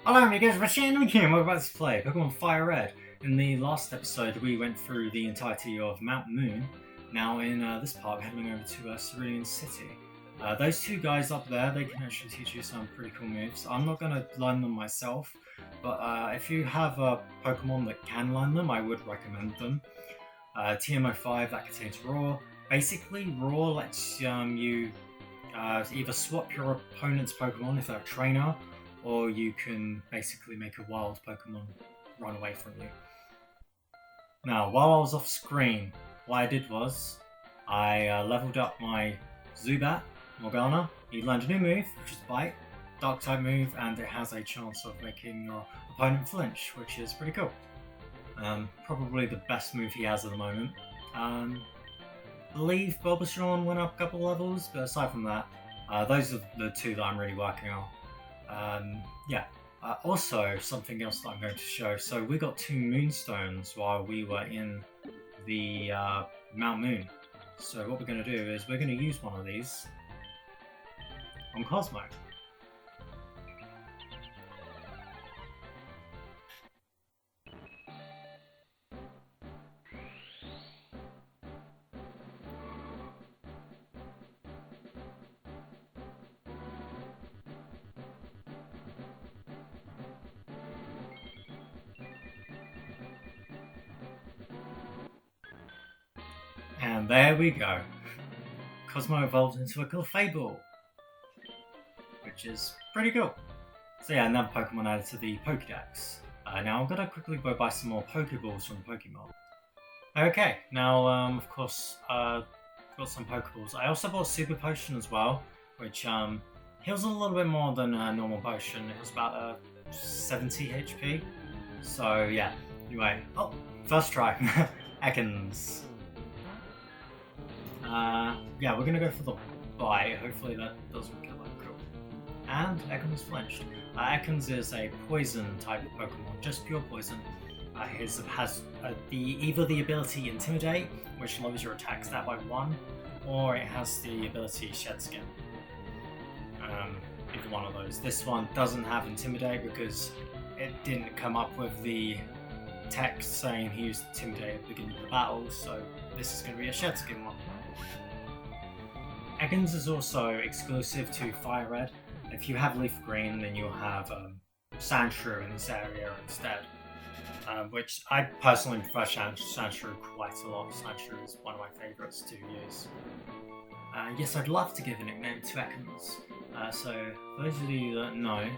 Hello amigos, RadiShineAmigo here, and we're about to play Pokémon Fire Red. In the last episode, we went through the entirety of Mount Moon. Now in this part, we're heading over to Cerulean City. Those two guys up there, they can actually teach you some pretty cool moves. I'm not going to learn them myself, but if you have a Pokemon that can learn them, I would recommend them. TMO5, that contains Roar. Basically, Roar lets you either swap your opponent's Pokemon if they're a trainer, or you can basically make a wild Pokemon run away from you. Now, while I was off screen, what I did was I leveled up my Zubat, Morgana. He learned a new move, which is Bite, Dark type move, and it has a chance of making your opponent flinch, which is pretty cool. Probably the best move he has at the moment. I believe Bulbasaur went up a couple levels, but aside from that, those are the two that I'm really working on. Also, something else that I'm going to show. So we got 2 Moonstones while we were in the Mount Moon. So what we're going to do is we're going to use one of these on Cosmo. And there we go. Cosmo evolved into a Clefable, which is pretty cool. So yeah, another Pokemon added to the Pokédex. Now I'm gonna quickly go buy some more Pokeballs from Pokemon. Okay, now of course got some Pokeballs. I also bought a Super Potion as well, which heals a little bit more than a normal potion. It was about 70 HP. So yeah, anyway, first try, Ekans. Yeah, we're gonna go for the bite. Hopefully that doesn't kill him. Cool. And Ekans flinched. Ekans is a poison type of Pokemon, just pure poison. His has either the ability Intimidate, which lowers your attack stat by 1, or it has the ability Shed Skin. Either one of those. This one doesn't have Intimidate because it didn't come up with the text saying he used Intimidate at the beginning of the battle, so this is going to be a Shed Skin one. Ekans is also exclusive to Fire Red. If you have Leaf Green, then you'll have Sandshrew in this area instead. Which I personally prefer Sandshrew quite a lot. Sandshrew is one of my favourites to use. Yes, I'd love to give a nickname to Ekans. So, for those of you that know,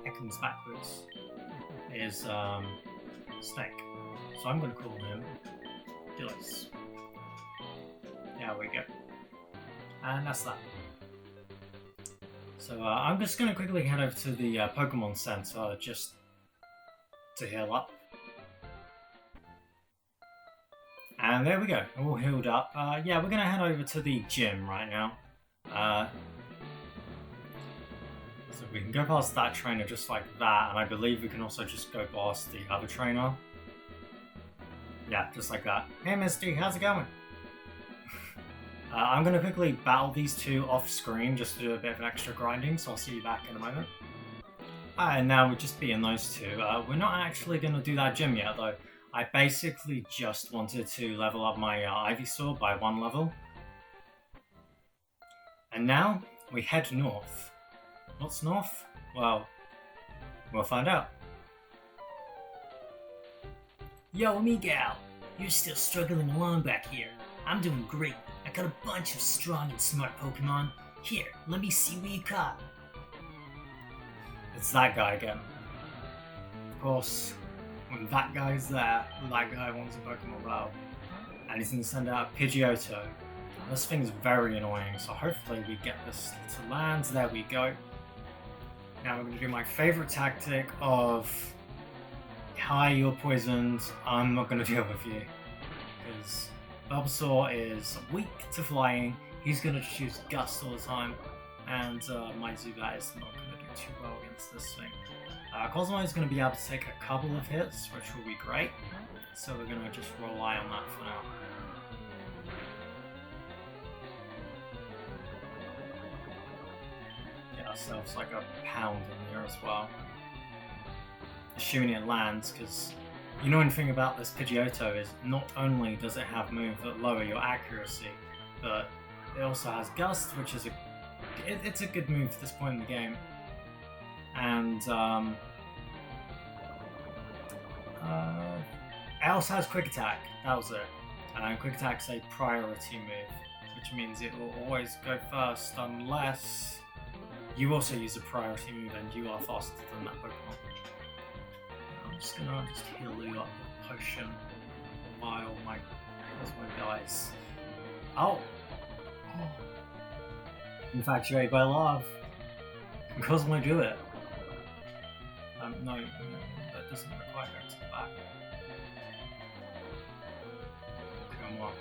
Ekans backwards is Snake. So I'm going to call him Gillis. There we go. And that's that. So I'm just going to quickly head over to the Pokemon Center just to heal up. And there we go, all healed up. Yeah, we're going to head over to the gym right now. So we can go past that trainer just like that, and I believe we can also just go past the other trainer. Yeah, just like that. Hey Misty, how's it going? I'm going to quickly battle these two off screen just to do a bit of an extra grinding, so I'll see you back in a moment. And now we're just beating those two. We're not actually going to do that gym yet though. I basically just wanted to level up my Ivysaur by 1 level. And now we head north. What's north? Well, we'll find out. Yo Miguel, you're still struggling along back here. I'm doing great. I got a bunch of strong and smart Pokemon. Here, let me see what you caught. It's that guy again. Of course, when that guy's there, that guy wants a Pokemon battle. And he's going to send out Pidgeotto. This thing's very annoying, so hopefully we get this to land. There we go. Now we're going to do my favourite tactic of hi, you're poisoned, I'm not going to deal with you. Because Bulbasaur is weak to flying, he's going to choose Gust all the time, and my Zubat is not going to do too well against this thing. Cosmo is going to be able to take a couple of hits, which will be great, so we're going to just rely on that for now. ourselves like a pound in there as well. Assuming it lands, because the annoying thing about this Pidgeotto is not only does it have moves that lower your accuracy, but it also has Gust, which is it's a good move at this point in the game. And it also has Quick Attack. That was it. And Quick Attack's a priority move, which means it will always go first unless you also use a priority move and you are faster than that Pokemon. I'm just gonna heal you up with a potion while my Cosmo dies. Oh! Infatuated by love. Can Cosmo do it? No, that doesn't require going to the back. Come on.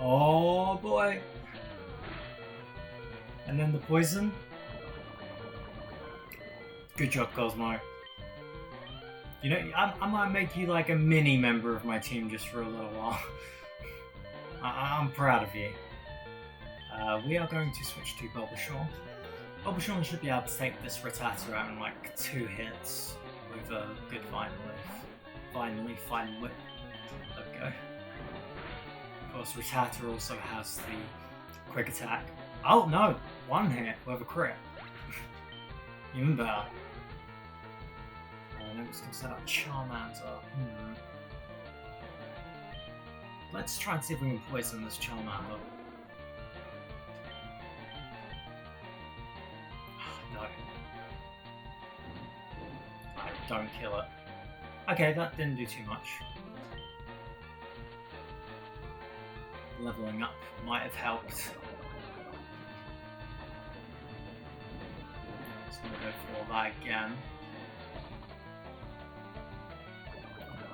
Oh boy! And then the poison. Good job, Cosmo. You know, I might make you like a mini member of my team just for a little while. I'm proud of you. We are going to switch to Bulbasaur. Bulbasaur should be able to take this Rattata out in like 2 hits with a good Vine Leaf. Vine Whip. There we go. Of course, Rattata also has the Quick Attack. Oh no! 1 hit with a crit. Even better. And I'm just going to set up Charmander. Let's try and see if we can poison this Charmander. No. Don't kill it. Okay, that didn't do too much. Leveling up might have helped. Just gonna go for that again.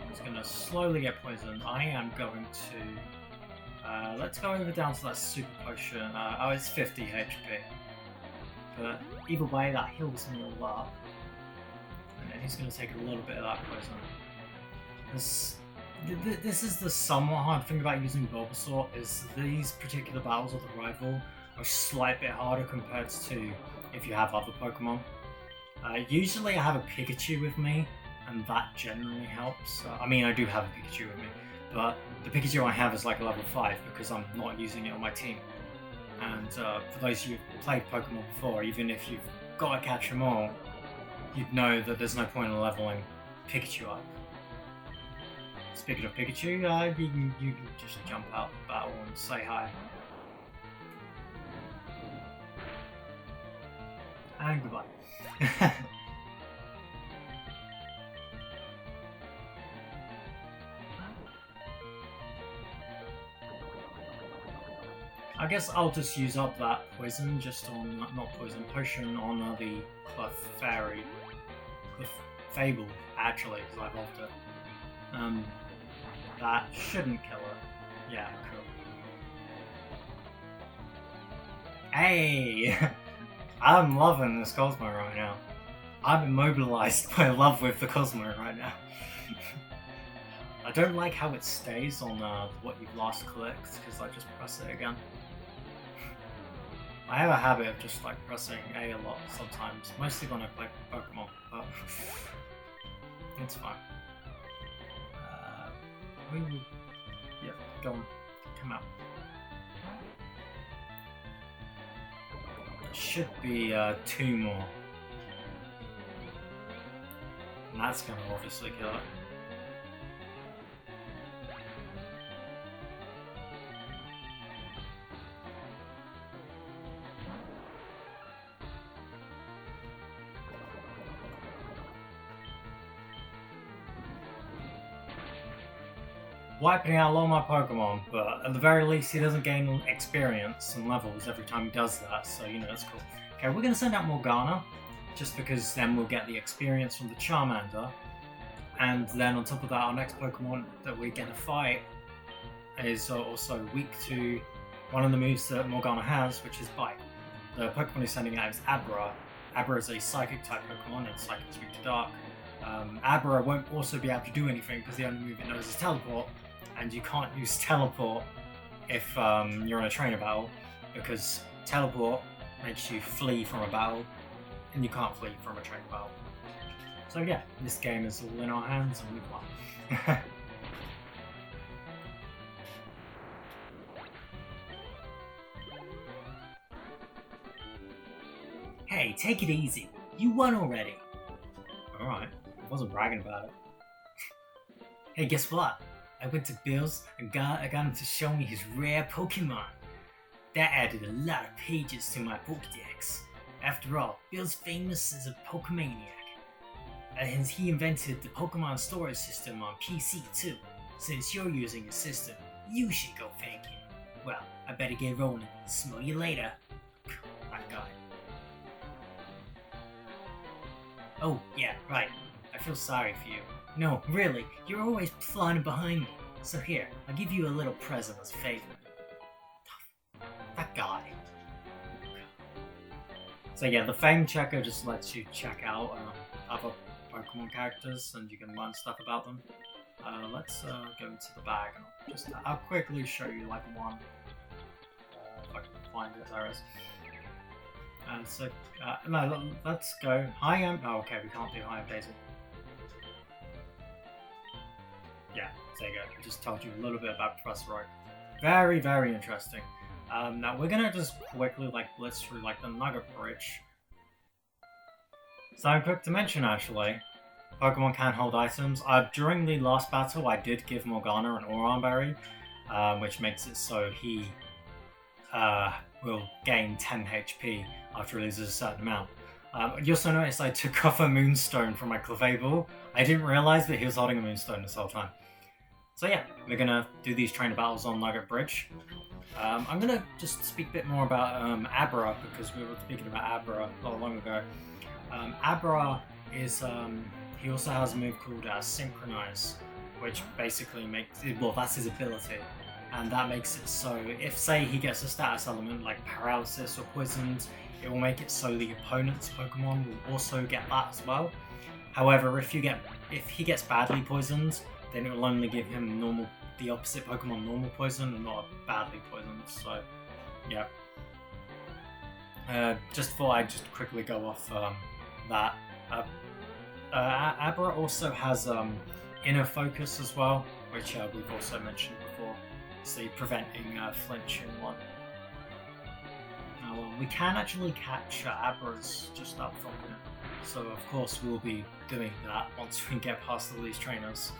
I'm just gonna slowly get poisoned. I am going to... let's go over down to that super potion. Oh, it's 50 HP. But either way, that heals me all up. And then he's going to take a little bit of that poison. This is the somewhat hard thing about using Bulbasaur, is these particular battles with the rival are a slight bit harder compared to if you have other Pokemon. Usually I have a Pikachu with me, and that generally helps. I mean, I do have a Pikachu with me, but the Pikachu I have is like a level 5 because I'm not using it on my team. And for those of you who've played Pokemon before, even if you've got to catch them all, you'd know that there's no point in leveling Pikachu up. Speaking of Pikachu, you can just jump out the battle and say hi. And goodbye. I guess I'll just use up that poison just on, not poison, potion on the Clefable, actually, because I evolved it. That shouldn't kill it. Yeah, cool. Hey! I'm loving this Cosmo right now. I'm immobilized by love with the Cosmo right now. I don't like how it stays on what you've last clicked, because I just press it again. I have a habit of just like pressing A a lot sometimes, mostly when I play Pokemon, but it's fine. Yep, go on, come out. There should be 2 more. And that's gonna obviously kill it. Wiping out a lot of my Pokemon, but at the very least he doesn't gain experience and levels every time he does that, so you know, that's cool. Okay, we're going to send out Morgana, just because then we'll get the experience from the Charmander, and then on top of that, our next Pokemon that we're going to fight is also weak to one of the moves that Morgana has, which is Bite. The Pokemon he's sending out is Abra. Abra is a Psychic type Pokemon, and Psychic is weak to Dark. Abra won't also be able to do anything because the only move it knows is Teleport, and you can't use Teleport if you're in a trainer battle, because Teleport makes you flee from a battle, and you can't flee from a train battle. So yeah, this game is all in our hands, and we've won. Hey, take it easy. You won already. Alright, I wasn't bragging about it. Hey, guess what? I went to Bill's and I got him to show me his rare Pokemon. That added a lot of pages to my Pokédex. After all, Bill's famous as a Pokemaniac. And he invented the Pokemon storage system on PC too. Since you're using his system, you should go thank him. Well, I better get rolling. Smell you later. That guy. Oh, yeah, right. I feel sorry for you. No, really, you're always flying behind me. So here, I'll give you a little present as a favor. That guy. So yeah, the fame checker just lets you check out other Pokemon characters and you can learn stuff about them. Let's go into the bag and I'll quickly show you like one. If I can find it, there it is. No, let's go. Oh, okay, we can't do High Daisy. Yeah, there you go. I just told you a little bit about Professor Oak. Very, very interesting. Now we're gonna just quickly blitz through the Nugget Bridge. Something quick to mention actually. Pokemon can hold items. During the last battle, I did give Morgana an Oran Berry, which makes it so he will gain 10 HP after he loses a certain amount. You also noticed I took off a Moonstone from my Clefable. I didn't realize that he was holding a Moonstone this whole time. So yeah, we're gonna do these trainer battles on Nugget Bridge. I'm gonna just speak a bit more about Abra, because we were speaking about Abra not long ago. Abra is, he also has a move called Synchronize, which basically makes, well, that's his ability. And that makes it so, if say he gets a status element like paralysis or poisoned, it will make it so the opponent's Pokemon will also get that as well. However, if he gets badly poisoned, then it will only give him the opposite Pokemon normal poison and not badly poisoned. So, yeah. Just thought I'd just quickly go off that. Abra also has Inner Focus as well, which we've also mentioned before. So preventing flinch in one. Now we can actually catch Abras just up from here. So of course we'll be doing that once we get past all these trainers.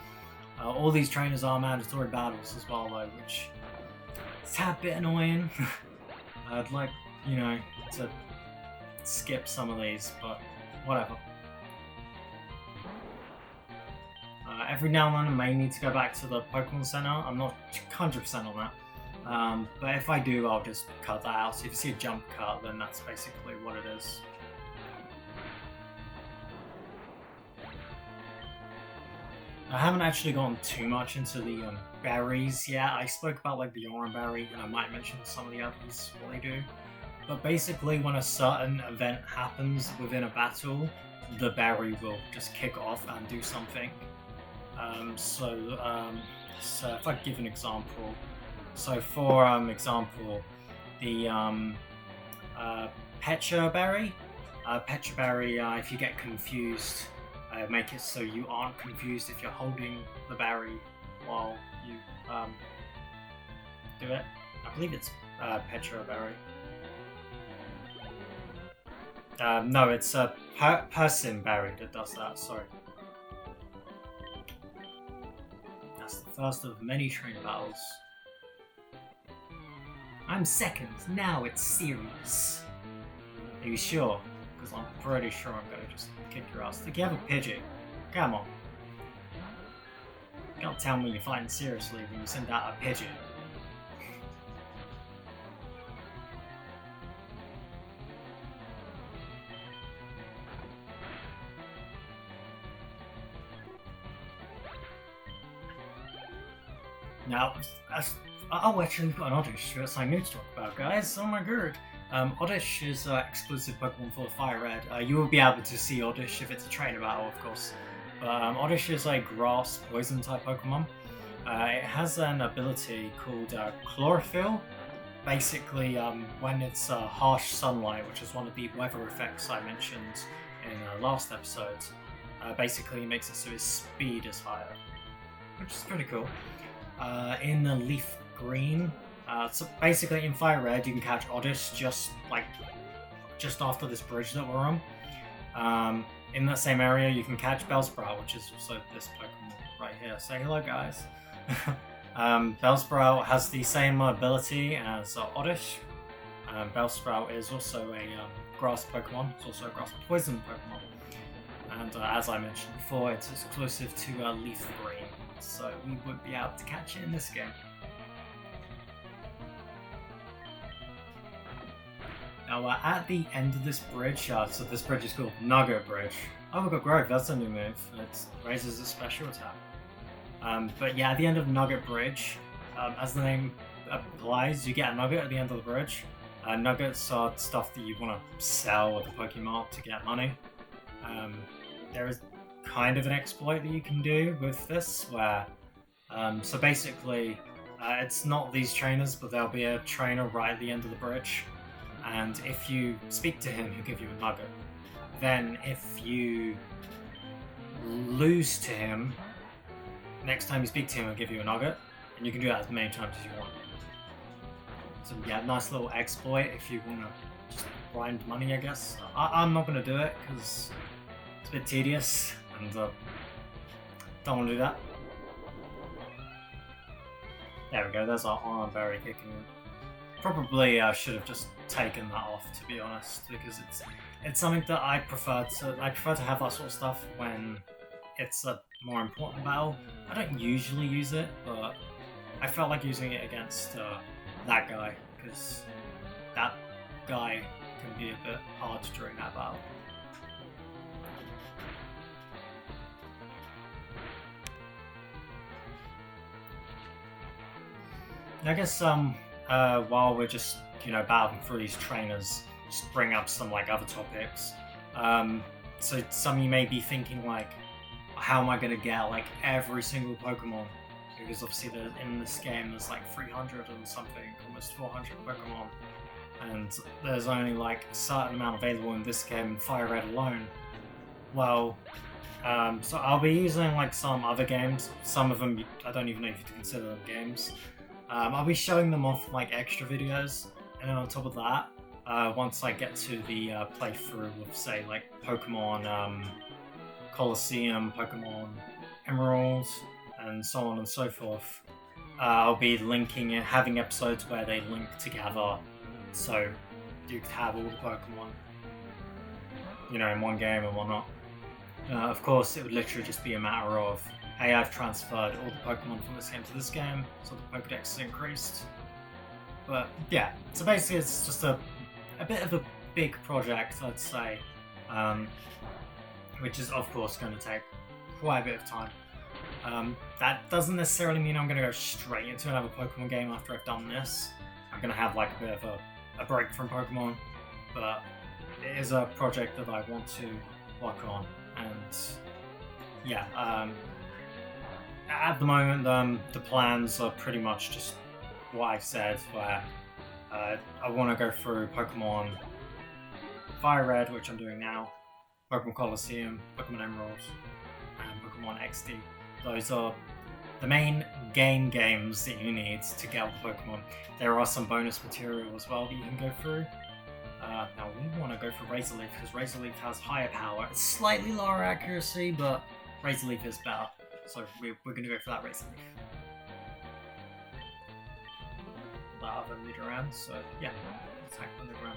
All these trainers are mandatory battles as well though, which is a tad bit annoying. I'd like, to skip some of these, but whatever. Every now and then I may need to go back to the Pokemon Center. I'm not 100% on that. But if I do, I'll just cut that out. So if you see a jump cut, then that's basically what it is. I haven't actually gone too much into the berries yet. I spoke about the Oran Berry, and I might mention some of the others, what they do. But basically, when a certain event happens within a battle, the berry will just kick off and do something. So if I give an example, so for example, the Petra Berry, if you get confused, make it so you aren't confused if you're holding the berry while you do it. I believe it's Petra Berry. No, it's Persim Berry that does that, sorry. That's the first of many trainer battles. I'm second, now it's serious. Are you sure? Because I'm pretty sure I'm gonna just kick your ass. Think you have a Pidgey? Come on. You can't tell me you're fighting seriously when you send out a Pidgey. Now, actually, we've got an Oddish that's I need to talk about, guys. Oh my god. Oddish is exclusive Pokemon for Fire Red. You will be able to see Oddish if it's a trainer battle, of course. But Oddish is a grass poison type Pokemon. It has an ability called Chlorophyll, basically when it's harsh sunlight, which is one of the weather effects I mentioned in last episode, basically makes it so his speed is higher, which is pretty cool. In the leaf green, so basically in Fire Red you can catch Oddish just after this bridge that we're on. In that same area you can catch Bellsprout, which is also this Pokemon right here. Say hello, guys. Bellsprout has the same ability as Oddish. Bellsprout is also a grass Pokemon. It's also a grass poison Pokemon. And as I mentioned before, it's exclusive to Leaf Green, so we would be able to catch it in this game. Now at the end of this bridge, so this bridge is called Nugget Bridge. Oh, we've got Growth, that's a new move. It raises its special attack. But yeah, at the end of Nugget Bridge, as the name implies, you get a nugget at the end of the bridge. Nuggets are stuff that you want to sell at the Pokemon to get money. There is kind of an exploit that you can do with this, where so basically it's not these trainers, but there'll be a trainer right at the end of the bridge, and if you speak to him, he'll give you a nugget. Then if you lose to him, next time you speak to him, he'll give you a nugget, and you can do that as many times as you want. So yeah, nice little exploit if you want to just grind money, I guess. I'm not going to do it because it's a bit tedious, and don't want to do that. There we go, there's our Iron Berry kicking in. Probably should have just taken that off, to be honest, because it's something that I prefer to have that sort of stuff when it's a more important battle. I don't usually use it, but I felt like using it against ThatGuy, because that guy can be a bit hard during that battle. I guess while we're just battling through these trainers, just bring up some other topics. So some of you may be thinking how am I going to get every single Pokemon? Because obviously in this game there's 300 and something, almost 400 Pokemon, and there's only a certain amount available in this game in Fire Red alone. Well, so I'll be using some other games. Some of them I don't even know if you consider them games. I'll be showing them off extra videos, and then on top of that, once I get to the playthrough of say Pokemon Colosseum, Pokemon Emerald, and so on and so forth, I'll be having episodes where they link together, so you could have all the Pokemon, in one game and whatnot. Of course, it would literally just be a matter of, hey, I've transferred all the Pokemon from this game to this game, so the Pokedex is increased. But yeah, so basically it's just a bit of a big project, I'd say, which is of course going to take quite a bit of time. That doesn't necessarily mean I'm going to go straight into another Pokemon game after I've done this. I'm going to have a bit of a break from Pokemon, but it is a project that I want to work on, and yeah, at the moment the plans are pretty much just what I've said, where I want to go through Pokemon Fire Red, which I'm doing now, Pokemon Colosseum, Pokemon Emerald, and Pokemon XD. Those are the main games that you need to get all the Pokemon. There are some bonus material as well that you can go through. Now we want to go for Razor Leaf, because Razor Leaf has higher power. It's slightly lower accuracy, but Razor Leaf is better. So we're going to go for that Razor Leaf. That other Nidoran, so yeah, attack the Nidoran.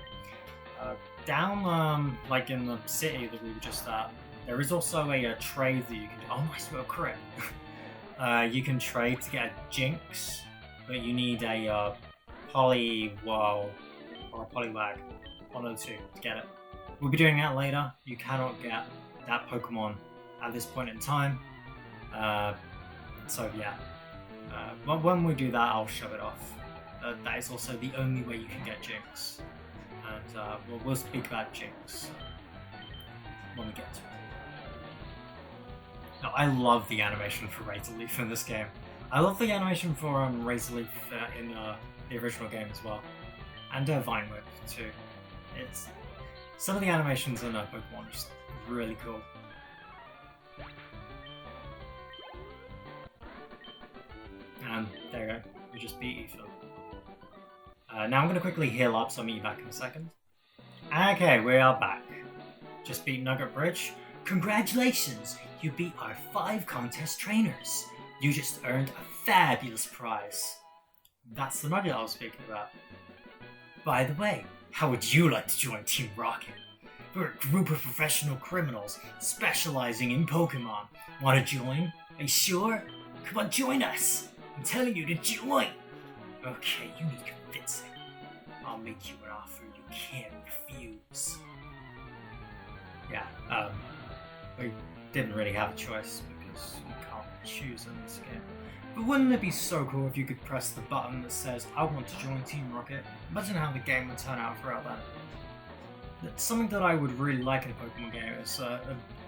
Down, in the city that we were just at, there is also a trade that you can do. Oh, nice little crit! You can trade to get a Jinx, but you need a Poliwag or a Poliwag, one of the two, to get it. We'll be doing that later. You cannot get that Pokemon at this point in time. So yeah, when we do that, I'll show it off. That is also the only way you can get Jinx, and we'll speak about Jinx when we get to it. Now, I love the animation for Razor Leaf in this game. I love the animation for Razor Leaf in the original game as well. And Vine Whip too. It's some of the animations in Pokemon are just really cool. And there you go, we just beat Ethan. Now I'm going to quickly heal up, so I'll meet you back in a second. Okay, we are back. Just beat Nugget Bridge. Congratulations! You beat our 5 contest trainers. You just earned a fabulous prize. That's the Nugget I was speaking about. By the way, how would you like to join Team Rocket? We're a group of professional criminals specializing in Pokemon. Want to join? Are you sure? Come on, join us! I'm telling you to join! Okay, you need convincing. I'll make you an offer you can't refuse. Yeah, we didn't really have a choice because you can't choose in this game. But wouldn't it be so cool if you could press the button that says, I want to join Team Rocket? Imagine how the game would turn out throughout that. Something that I would really like in a Pokemon game is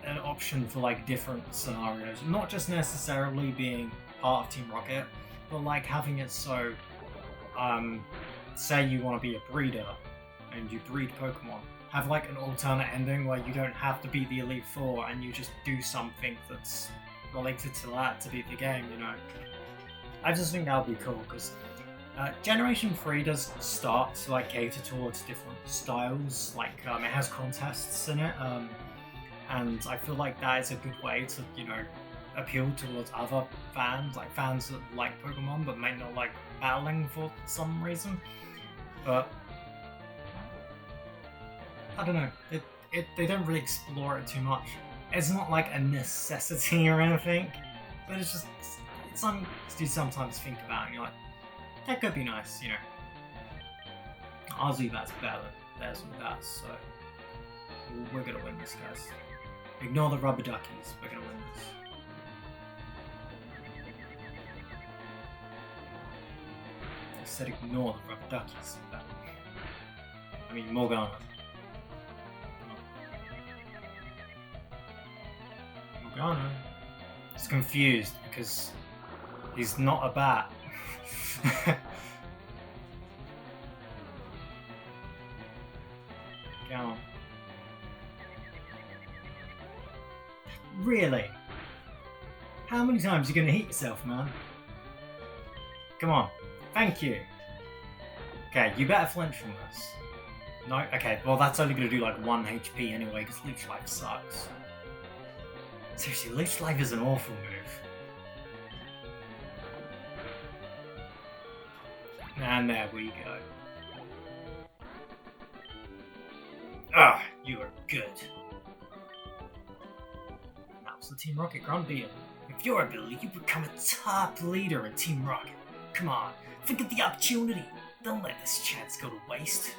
an option for like different scenarios. Not just necessarily being part of Team Rocket, but like having it so, say you want to be a breeder and you breed Pokemon. Have like an alternate ending where you don't have to beat the Elite Four and you just do something that's related to that to beat the game, you know. I just think that would be cool because Generation 3 does start to like cater towards different styles, like it has contests in it, and I feel like that is a good way to, you know, appeal towards other fans, like fans that like Pokemon but might not like battling for some reason. But I don't know, they don't really explore it too much. It's not like a necessity or anything, but it's just it's something you sometimes think about and you're like, that could be nice, you know. That's better than theirs and that, so we're gonna win this, guys. Ignore the rubber duckies, we're gonna win this. I said ignore the rubber duckies. I mean Morgana. Morgana is confused because he's not a bat. Go on. Really? How many times are you gonna hit yourself, man? Come on. Thank you. Okay, you better flinch from this. No? Okay, well that's only gonna do like 1 HP anyway, because Leech Life sucks. Seriously, Leech Life is an awful move. And there we go. Ah, you are good. That was the Team Rocket Grand Beetle. With your ability, you become a top leader in Team Rocket. Come on, forget the opportunity. Don't let this chance go to waste.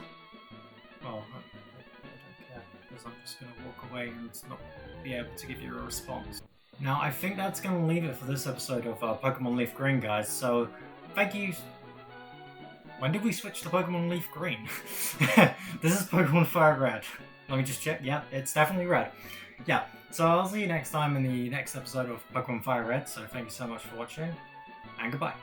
Well, I don't care, because I'm just going to walk away and not be able to give you a response. Now, I think that's going to leave it for this episode of Pokemon Leaf Green, guys. So, thank you. When did we switch to Pokemon Leaf Green? This is Pokemon Fire Red. Let me just check. Yeah, it's definitely red. Yeah, so I'll see you next time in the next episode of Pokemon Fire Red. So thank you so much for watching, and goodbye.